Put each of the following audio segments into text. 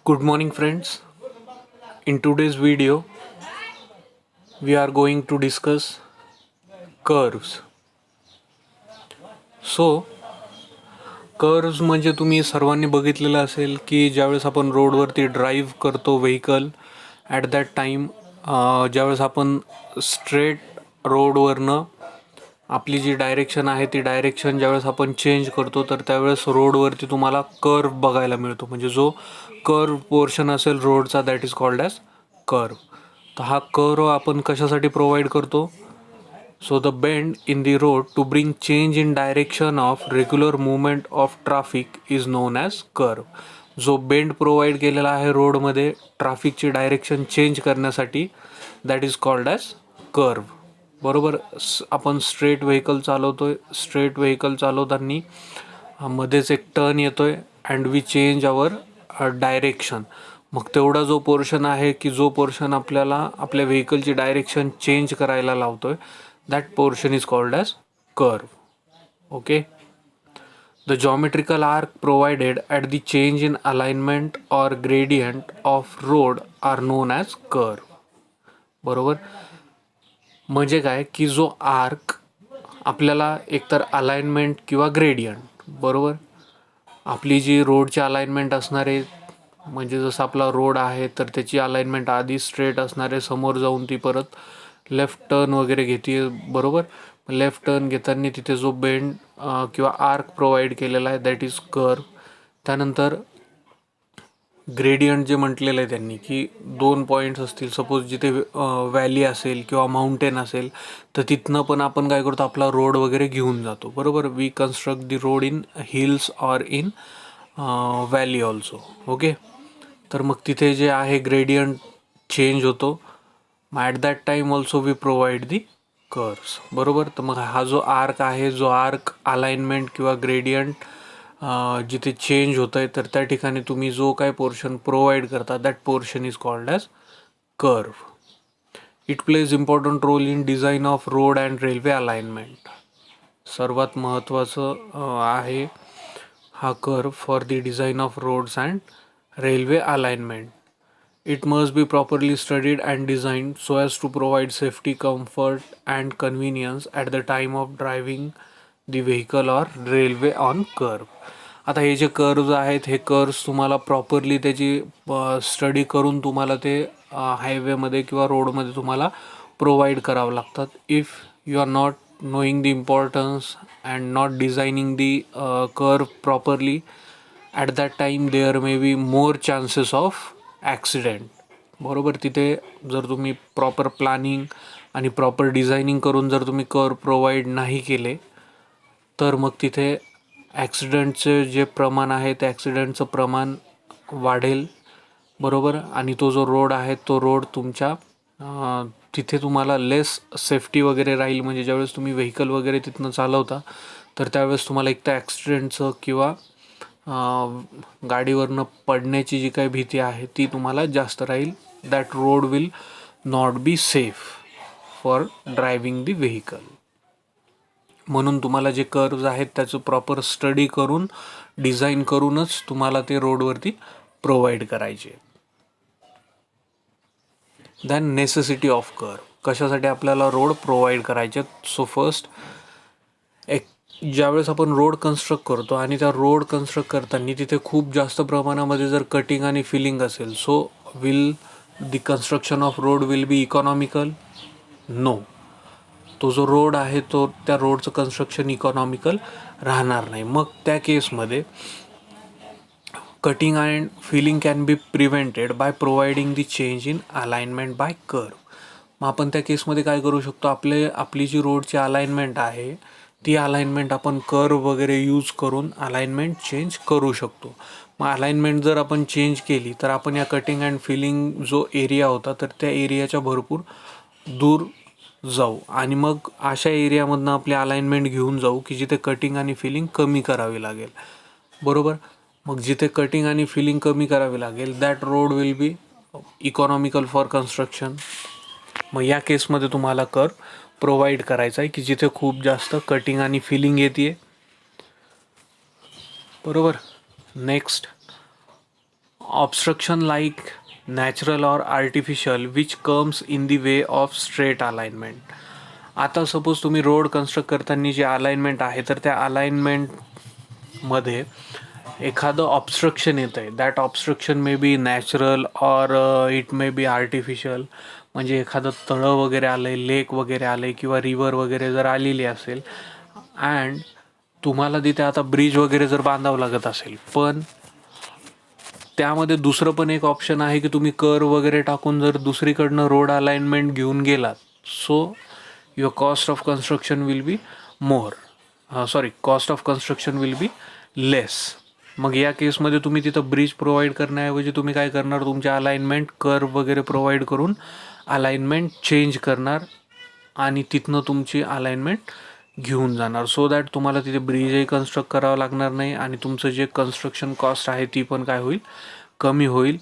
Good morning, friends. In today's video, we are going to discuss curves. So curves म्हणजे तुम्ही सर्वांनी बघितलेलं असेल की ज्यावेळेस आपण रोडवरती ड्राईव्ह करतो व्हेकल ॲट दॅट टाईम ज्यावेळेस आपण स्ट्रेट रोडवरनं आपली जी डायरेक्शन आहे ती डायरेक्शन ज्यावेळेस आपण चेंज करतो तर त्यावेळेस रोडवरती तुम्हाला कर्व बघायला मिळतो. म्हणजे जो कर्व पोर्शन असेल रोडचा that is called as curve. तर हा कर्व आपण कशासाठी प्रोव्हाइड करतो? So the bend in the road to bring change in direction of regular movement of traffic is known as curve. जो बेंड प्रोव्हाइड केलेला आहे रोडमध्ये ट्रॅफिकची डायरेक्शन चेंज करण्यासाठी that is called as curve. बरोबर. आपण स्ट्रेट व्हेकल चालवतोय, straight vehicle चालवताना मध्येच एक टर्न येतोय and we change our direction. मग तेवढा जो पोर्शन आहे की जो पोर्शन आपल्याला आपल्या व्हेकलची डायरेक्शन चेंज करायला लावतोय that portion is called as curve. Okay. The geometrical arc provided at the change in alignment or gradient of road are known as curve. बरोबर. म्हणजे काय की जो आर्क आपल्याला एकतर अलाइनमेंट किंवा ग्रेडियंट, बरोबर, आपली जी रोडची अलाइनमेंट असणार आहे म्हणजे जसं आपला रोड आहे तर त्याची अलाइनमेंट आधी स्ट्रेट असणार आहे, समोर जाऊन ती परत लेफ्ट टर्न वगैरे घेते, बरोबर. लेफ्ट टर्न घेताना तिथे जो बेंड किंवा आर्क प्रोव्हाइड केलेला आहे दॅट इज कर्व. त्यानंतर ग्रेडियंट जे म्हटलेलं आहे त्यांनी की दोन पॉईंट्स असतील, सपोज जिथे व्हॅली असेल किंवा माउंटेन असेल तर तिथनं पण आपण काय करतो, आपला रोड वगैरे घेऊन जातो, बरोबर. We construct the road in hills or in valley also. Okay. तर मग तिथे जे आहे ग्रेडियंट चेंज होतो. मग at that time also we provide the curves, बरोबर. तर मग हा जो आर्क आहे, जो आर्क अलाइनमेंट किंवा ग्रेडियंट जिथे चेंज होतं आहे तर त्या ठिकाणी तुम्ही जो काय पोर्शन प्रोव्हाइड करता that portion is called as curve. It plays important role in design of road and railway alignment. सर्वात महत्त्वाचं आहे हा curve for the design of roads and railway alignment. It must be properly studied and designed so as to provide safety, comfort, and convenience at the time of driving the vehicle or railway on curve. आता हे जे कर्व्ज आहेत हे curves तुम्हाला properly त्याची study करून तुम्हाला ते हायवेमध्ये किंवा रोडमध्ये तुम्हाला प्रोव्हाइड करावं लागतात. If you are not knowing the importance and not designing the curve properly, at that time there may be more chances of accident, बरोबर. तिथे जर तुम्ही प्रॉपर प्लॅनिंग आणि प्रॉपर डिझायनिंग करून जर तुम्ही कर्व प्रोव्हाइड नाही केले तर मग तिथे ॲक्सिडेंटचे जे प्रमाण आहे ते ॲक्सिडेंटचं प्रमाण वाढेल, बरोबर. आणि तो जो रोड आहे तो रोड तुमच्या तिथे तुम्हाला लेस सेफ्टी वगैरे राहील. म्हणजे ज्यावेळेस तुम्ही व्हेकल वगैरे तिथनं चालवता तर त्यावेळेस तुम्हाला एक तर ॲक्सिडेंटचं किंवा गाडीवरनं पडण्याची जी काही भीती आहे ती तुम्हाला जास्त राहील. That road will not be safe for driving the vehicle. म्हणून तुम्हाला जे कर्व्ज आहेत त्याचं प्रॉपर स्टडी करून डिझाईन करूनच तुम्हाला ते रोडवरती प्रोव्हाइड करायचे. Than necessity of curve. कशासाठी आपल्याला रोड प्रोव्हाइड करायचे? सो फर्स्ट, एक ज्यावेळेस आपण रोड कन्स्ट्रक्ट करतो आणि त्या रोड कन्स्ट्रक्ट करताना तिथे खूप जास्त प्रमाणामध्ये जर कटिंग आणि फिलिंग असेल, so will the construction of road will be economical? No. तो जो रोड आहे तो त्या रोडचं कन्स्ट्रक्शन इकॉनॉमिकल राहणार नाही. मग त्या केसमध्ये cutting and filling can be prevented by providing the change in alignment by curve. मग आपण त्या केसमध्ये काय करू शकतो, आपली जी रोडची अलाइनमेंट आहे ती अलाइनमेंट आपण कर्व वगैरे यूज करून अलाइनमेंट चेंज करू शकतो. मग अलाइनमेंट जर आपण चेंज केली तर आपण या कटिंग अँड फिलिंग जो एरिया होता तर त्या एरियाच्या भरपूर दूर जाऊ आणि मग अशा एरियामधनं आपली अलाइनमेंट घेऊन जाऊ की जिथे कटिंग आणि फिलिंग कमी करावी लागेल, बरोबर. मग जिथे कटिंग आणि फिलिंग कमी करावी लागेल that road will be economical for construction. मग या केसमध्ये तुम्हाला कर्व प्रोव्हाइड करायचा आहे की जिथे खूप जास्त कटिंग आणि फिलिंग येते, बरोबर. Next, obstruction like natural or artificial which comes in the way of straight alignment. आता सपोज तुम्ही रोड कन्स्ट्रक्ट करताना जी अलाइनमेंट आहे तर त्या अलाइनमेंटमध्ये एखादं ऑब्स्ट्रक्शन येतं आहे. That obstruction may be natural or it may be artificial. म्हणजे एखादं तळं वगैरे आलं आहे, लेक वगैरे आलं आहे किंवा रिव्हर वगैरे जर आलेली असेल अँड तुम्हाला तिथे आता ब्रिज वगैरे जर बांधावं लागत असेल, पण त्यामध्ये दुसरं पण एक ऑप्शन आहे की तुम्ही कर वगैरे टाकून जर दुसरीकडनं रोड अलाइनमेंट घेऊन गेलात, so your cost of construction will be more, cost of construction will be less. मग या केसमध्ये तुम्ही तिथं ब्रिज प्रोव्हाइड करण्याऐवजी तुम्ही काय करणार, तुमच्या अलाइनमेंट कर्व वगैरे प्रोव्हाइड करून अलाइनमेंट चेंज करणार आणि तिथनं तुमची अलाइनमेंट घेऊन जाणार, सो दॅट तुम्हाला तिथे ब्रिजही कन्स्ट्रक्ट करावं लागणार नाही आणि तुमचं जे कन्स्ट्रक्शन कॉस्ट आहे ती पण काय होईल, कमी होईल.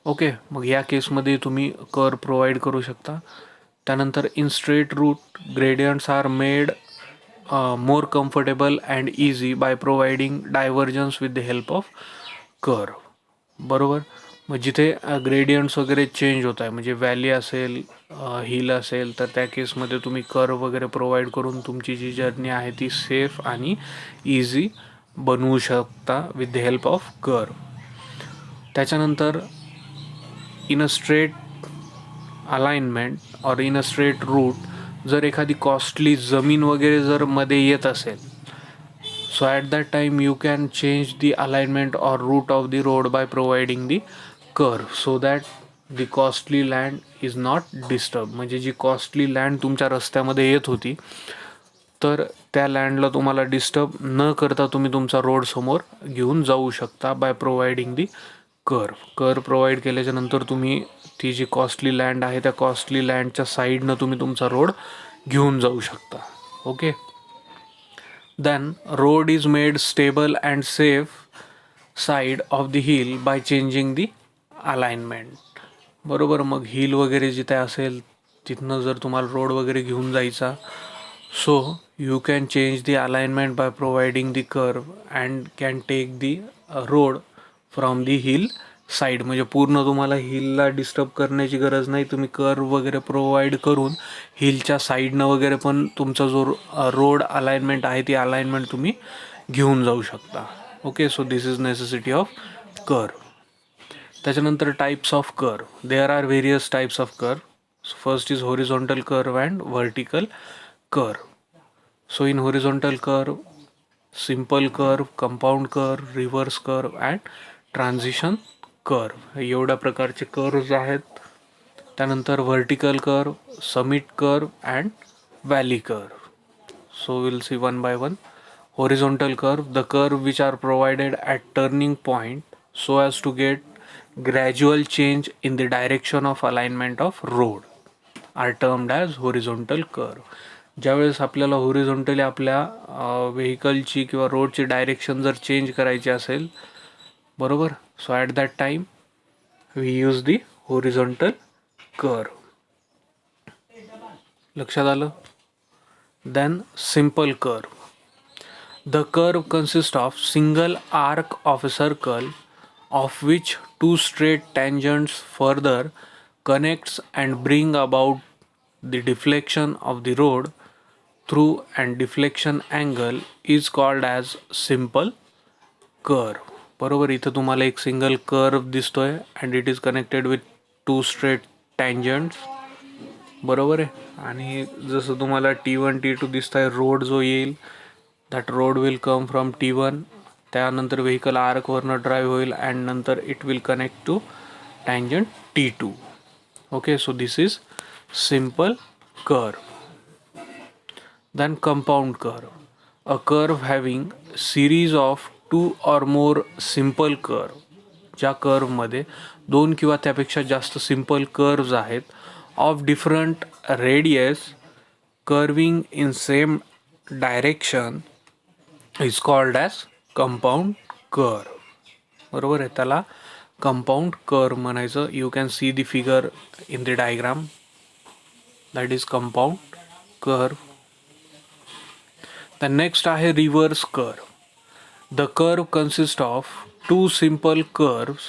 ओके, मग या केसमध्ये तुम्ही कर प्रोव्हाइड करू शकता. त्यानंतर in straight route gradients are made more comfortable and easy by providing diversions with the help of curve. बरोबर. मग जिथे ग्रेडियंट्स वगैरे चेंज होत आहे, म्हणजे व्हॅली असेल, हिल असेल, तर त्या केसमध्ये तुम्ही कर वगैरे प्रोव्हाइड करून तुमची जी जर्नी आहे ती सेफ आणि इझी बनवू शकता with the help of curve. त्याच्यानंतर in a straight alignment or in a straight route जर एखादी कॉस्टली जमीन वगैरे जर मध्ये येत असेल, so at that time you can change the alignment or route of the road by providing the curve so that the costly land is not disturbed. म्हणजे जी costly land तुमच्या रस्त्यामध्ये येत होती तर त्या लँडला तुम्हाला डिस्टर्ब न करता तुम्ही तुमचा रोड समोर घेऊन जाऊ शकता बाय प्रोव्हाइडिंग दी कर प्रोव्हाइड केल्याच्या नंतर तुम्ही ती जी कॉस्टली लँड आहे त्या कॉस्टली लँडच्या साईडनं तुम्ही तुमचा रोड घेऊन जाऊ शकता. Okay. Then road is made stable and safe side of the hill by changing the alignment. बरोबर. मग हिल वगैरे जिथे असेल तिथनं जर तुम्हाला रोड वगैरे घेऊन जायचा, so you can change the alignment by providing the curve and can take the road from the hill side. म्हणजे पूर्ण तुम्हाला हिलला डिस्टर्ब करण्याची गरज नाही, तुम्ही कर्व वगैरे प्रोव्हाइड करून हिलच्या साईडनं वगैरे पण तुमचा जो रोड अलाइनमेंट आहे ती अलाइनमेंट तुम्ही घेऊन जाऊ शकता. Okay, so this is necessity of curve. त्याच्यानंतर types of curve. There are various types of curve. First is horizontal curve and vertical curve. So in horizontal curve simple curve, compound curve, reverse curve and transition curve, एवढ्या प्रकारचे curves आहेत. त्यानंतर vertical curve, summit curve and valley curve. So will see one by one. Horizontal curve, the curve which are provided at turning point so as to get gradual change in the direction of alignment of road are termed as horizontal curve. ज्यावेळेस आपल्याला horizontally आपल्या व्हेकलची किंवा रोडची direction जर change करायची असेल, बरोबर, so at that time we use the horizontal curve. लक्षात आलं. Then simple curve. The curve consist of single arc of a circle of which two straight tangents further connects and bring about the deflection of the road through and deflection angle is called as simple curve. बरोबर. इथं तुम्हाला एक single curve दिसतोय and it is connected with two straight tangents. बरोबर आहे. आणि जसं तुम्हाला T1 T2 दिसत आहे, रोड जो येईल that road will come from T1, त्यानंतर व्हेकल आर्कवरनं ड्राईव्ह होईल अँड नंतर it will connect to tangent T2. Okay, so this is simple curve. Then compound curve, a curve having series of two or more simple curve. ज्या कर्वमध्ये दोन किंवा त्यापेक्षा जास्त simple कर्व्ज आहेत of different radius curving in same direction is called as compound curve. बरोबर आहे. त्याला compound curve म्हणायचं. You can see the figure in the diagram. That is compound curve. The next आहे reverse curve. The curve consists of two simple curves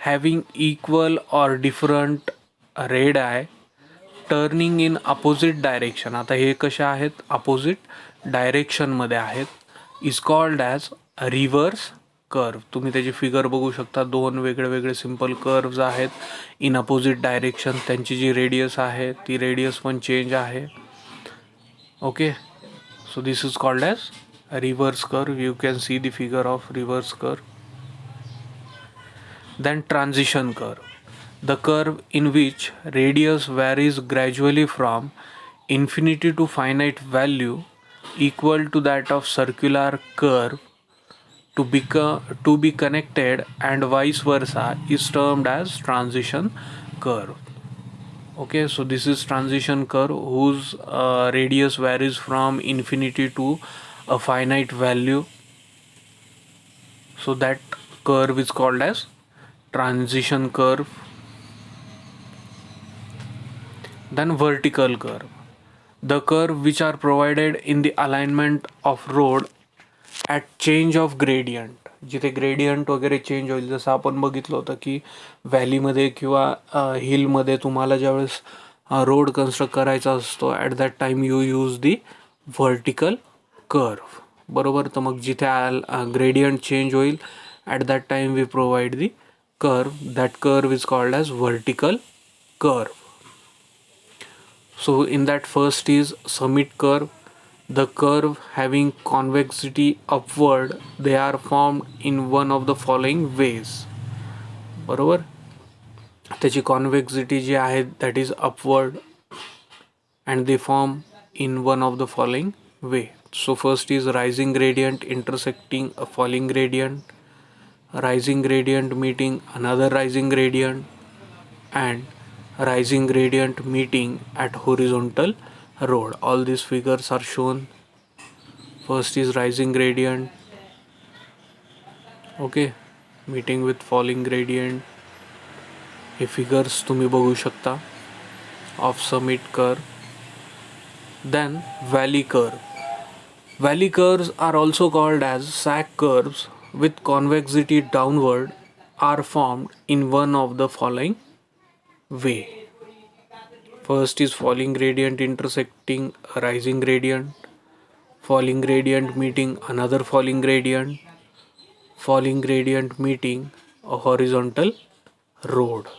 having equal or different radii turning in opposite direction. आता हे कशा आहेत, opposite डायरेक्शनमध्ये आहेत. Is called as reverse curve. तुम्ही त्याची figure बघू शकता. दोन वेगळे वेगळे सिम्पल कर्व्ज आहेत इन अपोजिट डायरेक्शन. त्यांची जी रेडियस आहे ती रेडियस पण चेंज आहे. Okay, so this is called as reverse curve. You can see the figure of reverse curve. Then transition curve, the curve in which radius varies gradually from infinity to finite value equal to that of circular curve to be connected and vice versa is termed as transition curve. Okay, so this is transition curve whose radius varies from infinity to a finite value. So that curve is called as transition curve. Then vertical curve, the curve which are provided in the alignment of road at change of gradient. जिथे gradient वगैरे change होईल, जसं आपण बघितलं होतं की व्हॅलीमध्ये किंवा हिलमध्ये तुम्हाला ज्यावेळेस रोड कन्स्ट्रक्ट करायचा असतो at that time you use the vertical curve. बरोबर, तर मग जिथे ग्रेडियंट चेंज होईल at that time we provide the curve. That curve is called as vertical curve. So in that first is summit curve, the curve having convexity upward. They are formed in one of the following ways. बरोबर, त्याची convexity जी आहे that is upward and they form in one of the following way. So first is rising gradient intersecting a falling gradient, rising gradient meeting another rising gradient, and rising gradient meeting at horizontal road. All these figures are shown. First is rising gradient, okay, meeting with falling gradient. हे figures तुम्ही बघू शकता of summit curve. Then valley curve. Valley curves are also called as sag curves with convexity downward are formed in one of the following way. First is falling gradient intersecting a rising gradient, falling gradient meeting another falling gradient, falling gradient meeting a horizontal road.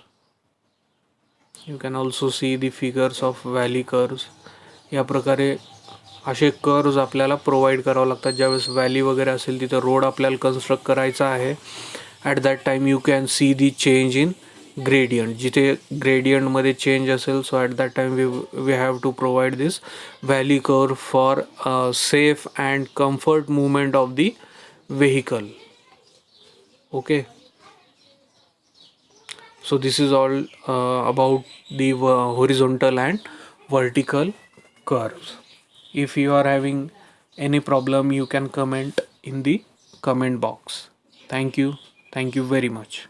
You can also see the figures of valley curves. या प्रकारे असे curves आपल्याला provide करावं लागतात. ज्यावेळेस valley वगैरे असेल तिथं रोड आपल्याला कन्स्ट्रक्ट करायचा आहे at that time you can see the change in gradient. जिथे ग्रेडियंटमध्ये चेंज असेल so at that time we have to provide this valley curve for safe and comfort movement of the vehicle. Okay, so this is all about the horizontal and vertical curves. If you are having any problem, you can comment in the comment box. Thank you very much.